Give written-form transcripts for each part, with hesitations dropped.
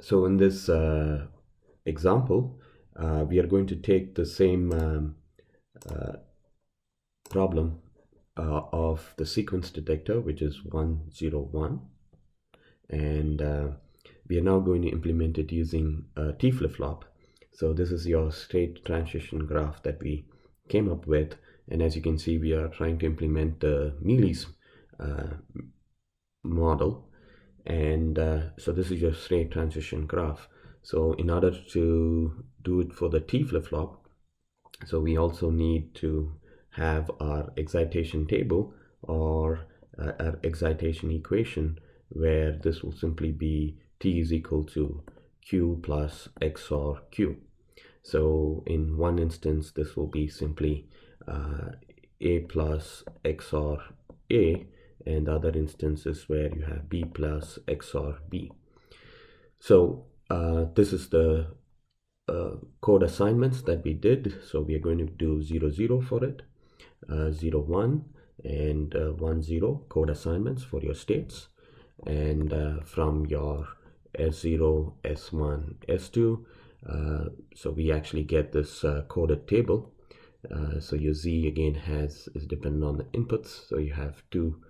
So in this example, we are going to take the same problem of the sequence detector, which is 101, and we are now going to implement it using a T flip-flop. So this is your state transition graph that we came up with, and as you can see, we are trying to implement the Mealy's model, and so this is your state transition graph. So in order to do it for the T flip-flop, so we also need to have our excitation table or our excitation equation, where this will simply be T is equal to Q plus XOR Q. So in one instance, this will be simply A plus XOR A, and other instances where you have B plus XOR B. So this is the code assignments that we did. So we are going to do 0, 0 for it, 0, 1, and 1, 0 code assignments for your states. And from your S0, S1, S2, so we actually get this coded table. So your Z again is dependent on the inputs, so you have two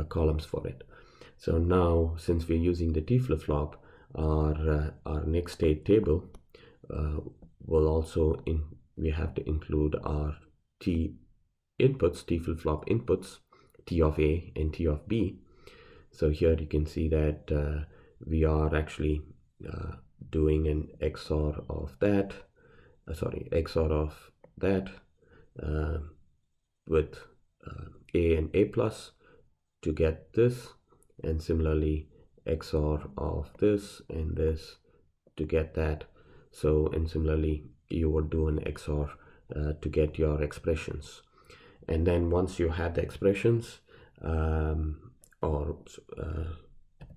columns for it. So now, since we're using the T flip-flop, our next state table will also we have to include our T inputs, T flip-flop inputs, T of A and T of B. So here you can see that we are actually doing an XOR of that, XOR of that with A and A plus to get this, and similarly XOR of this and this to get that. So, and similarly you would do an XOR to get your expressions. And then once you have the expressions,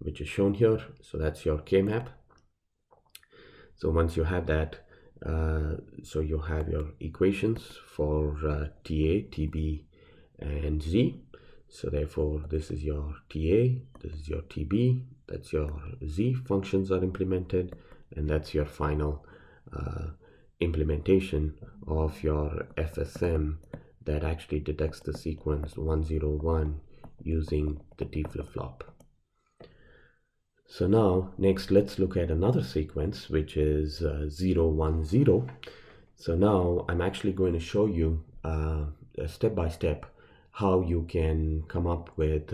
which is shown here, so that's your K-map. So once you have that, so you have your equations for TA, TB, and Z. So therefore, this is your TA, this is your TB, that's your Z functions are implemented, and that's your final implementation of your FSM that actually detects the sequence 101 using the T flip-flop. So now, next, let's look at another sequence, which is 010. So now I'm actually going to show you step by step how you can come up with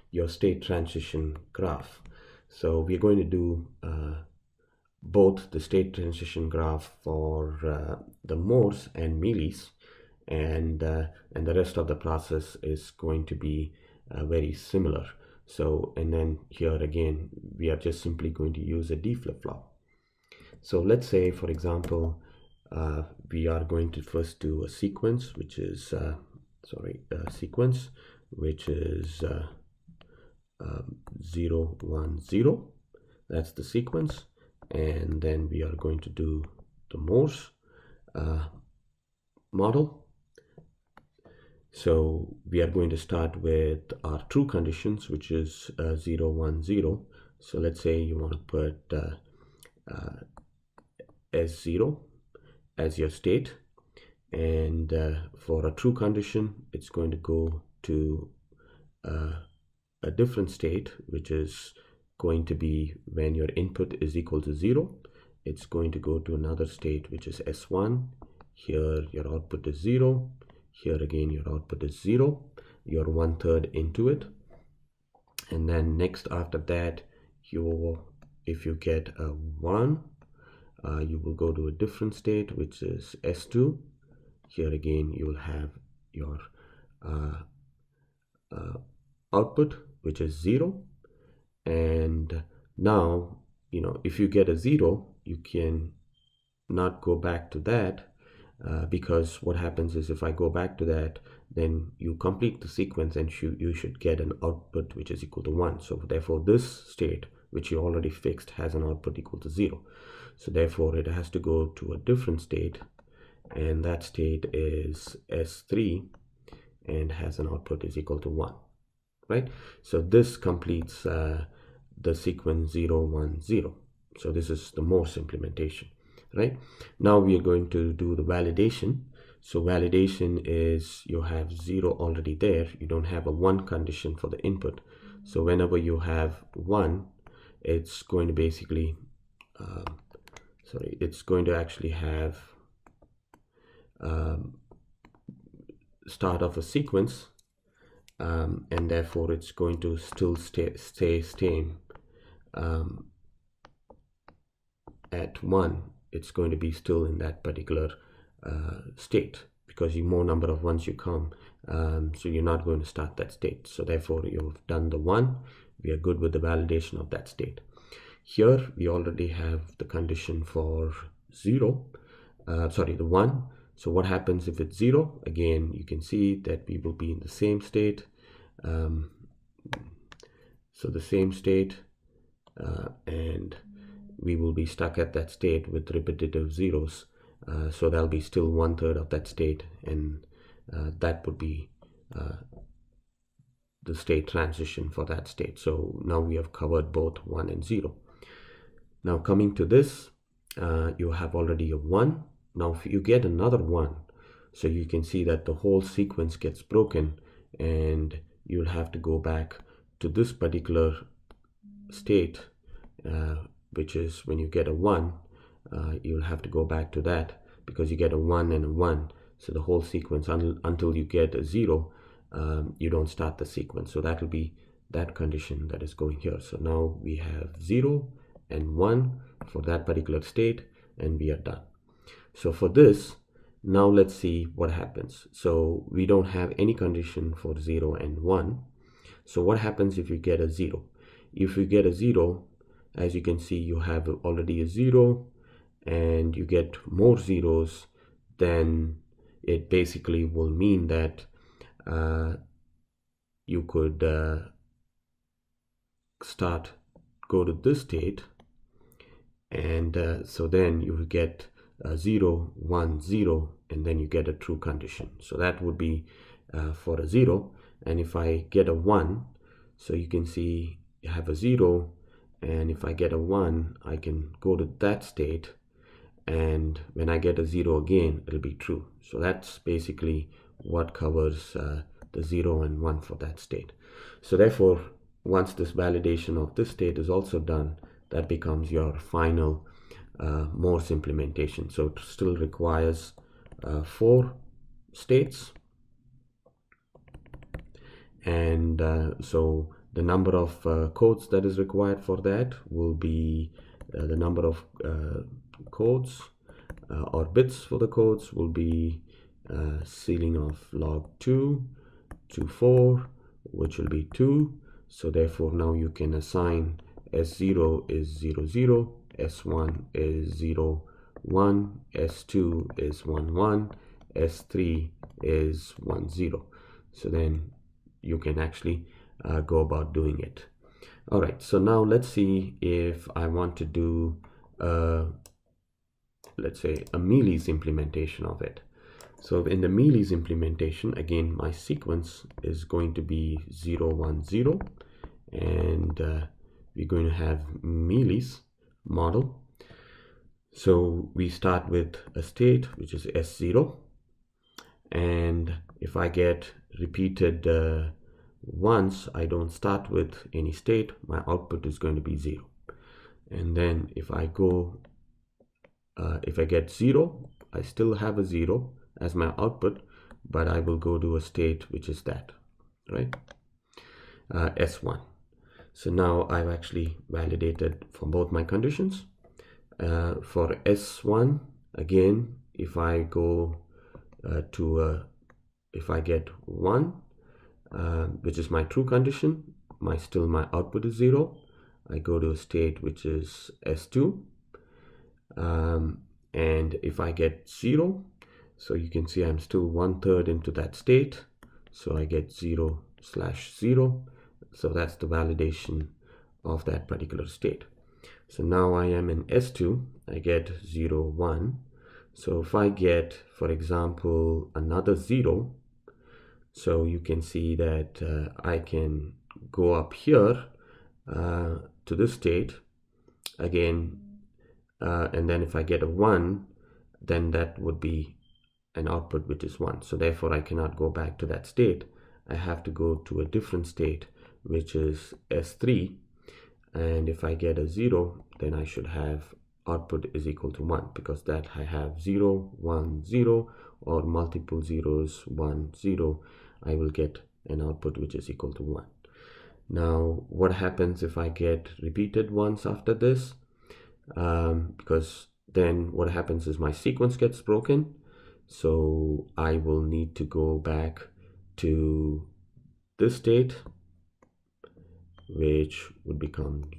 your state transition graph. So we're going to do both the state transition graph for the Morse and Mealy's, and the rest of the process is going to be very similar. So, and then here again, we are just simply going to use a D flip-flop. So let's say, for example, we are going to first do a sequence, which is sequence, which is 0, 1, 0. That's the sequence. And then we are going to do the Morse model. So we are going to start with our true conditions, which is 0, 1, 0. So let's say you want to put S0 as your state, and for a true condition, it's going to go to a different state, which is going to be when your input is equal to 0. It's going to go to another state, which is S1. Here your output is 0. Here again your output is 0. You're 1/3 into it, and then next after that, if you get a 1, you will go to a different state, which is S2. Here again you will have your output, which is 0. And now, if you get a 0, you can not go back to that, because what happens is, if I go back to that, then you complete the sequence and you should get an output which is equal to 1. So therefore this state, which you already fixed, has an output equal to 0. So therefore it has to go to a different state, and that state is S3 and has an output is equal to 1, right? So this completes the sequence 0, 1, 0. So this is the Morse implementation, right? Now we are going to do the validation. So validation is you have 0 already there. You don't have a 1 condition for the input. So whenever you have 1, it's going to basically, it's going to actually have start of a sequence, and therefore it's going to still stay same at 1. It's going to be still in that particular state, because the more number of ones you come, so you're not going to start that state. So therefore you've done the 1. We are good with the validation of that state. Here we already have the condition for 0, the 1. So what happens if it's 0? Again, you can see that we will be in the same state. So the same state, and we will be stuck at that state with repetitive zeros. So that'll be still 1/3 of that state, and that would be the state transition for that state. So now we have covered both 1 and 0. Now coming to this, you have already a 1. Now if you get another 1, so you can see that the whole sequence gets broken, and you'll have to go back to this particular state, which is when you get a 1, you'll have to go back to that, because you get a 1 and a 1. So the whole sequence until you get a 0, you don't start the sequence. So that will be that condition that is going here. So now we have 0 and 1 for that particular state, and we are done. So for this, now let's see what happens. So we don't have any condition for 0 and 1. So what happens if you get a 0? If you get a 0, as you can see, you have already a 0, and you get more zeros, then it basically will mean that you could go to this state, and so then you will get 0, 1, 0, and then you get a true condition. So that would be for a 0. And if I get a 1, so you can see you have a 0, and if I get a 1, I can go to that state, and when I get a 0 again, it'll be true. So that's basically what covers the 0 and 1 for that state. So therefore, once this validation of this state is also done, that becomes your final Morse implementation. So it still requires 4 states, and so the number of codes that is required for that will be the number of codes or bits for the codes will be ceiling of log 2 to 4, which will be 2. So therefore now you can assign S0 is 0, 0, S1 is 0, 1, S2 is 1, 1, S3 is 1, 0. So then you can actually go about doing it. All right, so now let's see if I want to do let's say a Mealy's implementation of it. So in the Mealy's implementation, again, my sequence is going to be 0, 1, 0, and we're going to have Mealy's model. So we start with a state which is S0, and if I get repeated once, I don't start with any state, my output is going to be 0. And then if I go if I get 0, I still have a 0 as my output, but I will go to a state which is that, right? S1. So now I've actually validated for both my conditions. For S1, again, if I go if I get 1, which is my true condition, my output is 0. I go to a state which is S2. And if I get 0, so you can see I'm still 1/3 into that state, so I get 0/0. So that's the validation of that particular state. So now I am in S2, I get 0, 1. So if I get, for example, another 0, so you can see that I can go up here to this state, again, and then if I get a 1, then that would be an output which is 1. So therefore I cannot go back to that state. I have to go to a different state, which is S3, and if I get a 0, then I should have output is equal to 1, because that I have 0 1 0 or multiple zeros 1 0. I will get an output which is equal to 1. Now what happens if I get repeated ones after this? Because then what happens is my sequence gets broken, so I will need to go back to this state, which would become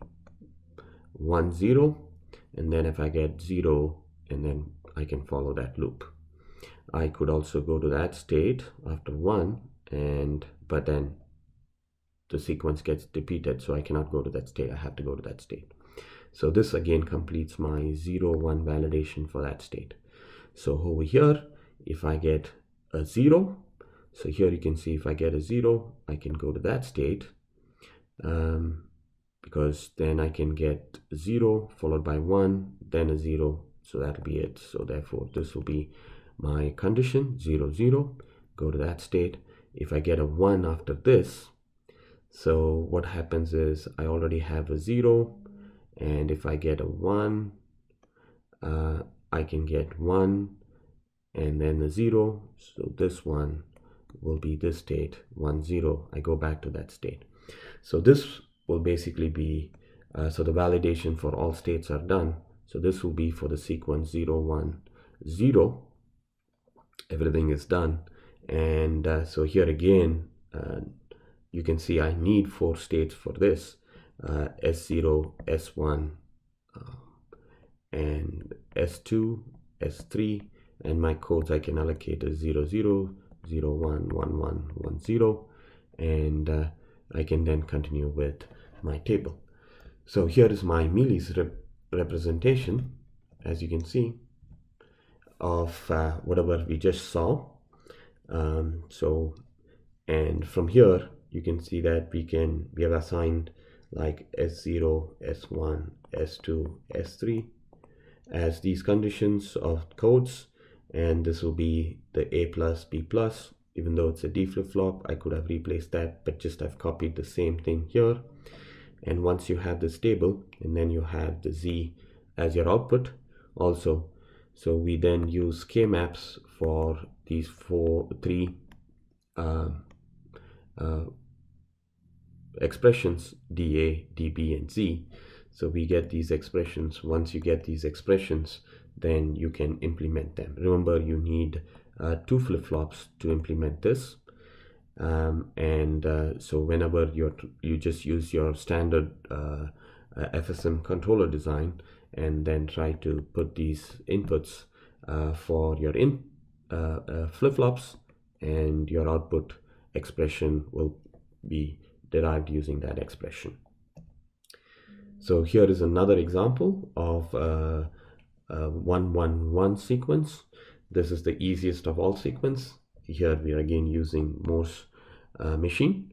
1 0, and then if I get 0, and then I can follow that loop. I could also go to that state after 1, but then the sequence gets repeated, so I cannot go to that state. I have to go to that state. So this again completes my 0 1 validation for that state. So over here, if I get a 0, so here you can see if I get a 0, I can go to that state, because then I can get 0 followed by 1, then a 0, so that'll be it. So therefore this will be my condition, 0 0, go to that state. If I get a 1 after this, so what happens is I already have a 0, and if I get a 1, I can get 1 and then a 0, so this one will be this state, 1 0. I go back to that state. So this will basically be, so the validation for all states are done. So this will be for the sequence 0 1 0. Everything is done, and so here again you can see I need 4 states for this, S0, S1, and S2, S3, and my codes I can allocate as 0 0 0 1 1 1 1 0, and I can then continue with my table. So here is my Mealy's representation, as you can see, of whatever we just saw. And from here you can see that we have assigned like S0, S1, S2, S3 as these conditions of codes, and this will be the A plus, B plus. Even though it's a D flip-flop, I could have replaced that, but just I've copied the same thing here. And once you have this table, and then you have the Z as your output also. So we then use K-maps for these three expressions, dA, dB, and Z. So we get these expressions. Once you get these expressions, then you can implement them. Remember, you need 2 flip-flops to implement this. So whenever you just use your standard FSM controller design, and then try to put these inputs for your flip-flops, and your output expression will be derived using that expression. So here is another example of 1 1 1 sequence. This is the easiest of all sequence. Here we are again using Morse machine.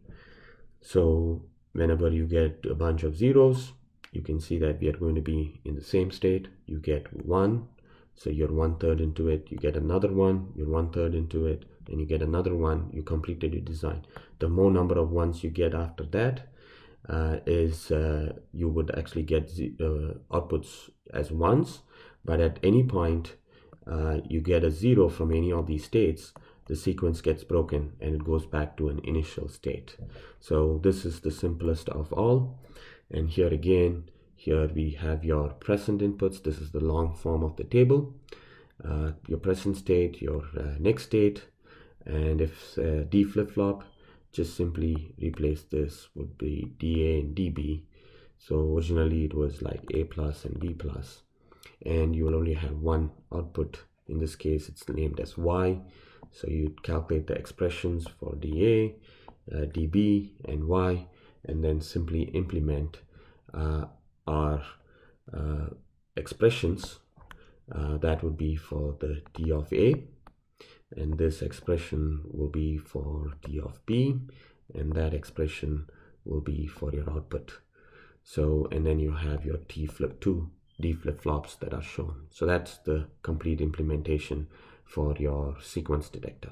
So whenever you get a bunch of zeros, you can see that we are going to be in the same state. You get 1, so you're 1/3 into it. You get another one, you're 1/3 into it, and you get another one. You completed your design. The more number of ones you get after that, you would actually get outputs as ones, but at any point you get a 0 from any of these states, the sequence gets broken and it goes back to an initial state. So this is the simplest of all. And here again, here we have your present inputs. This is the long form of the table, your present state, your next state, and if D flip-flop, just simply replace this would be dA and dB. So originally it was like A plus and B plus, and you will only have one output. In this case it's named as Y, so you calculate the expressions for dA, dB, and Y, and then simply implement our expressions. That would be for the D of A, and this expression will be for D of B, and that expression will be for your output. So, and then you have your T flip 2 D flip flops that are shown. So that's the complete implementation for your sequence detector.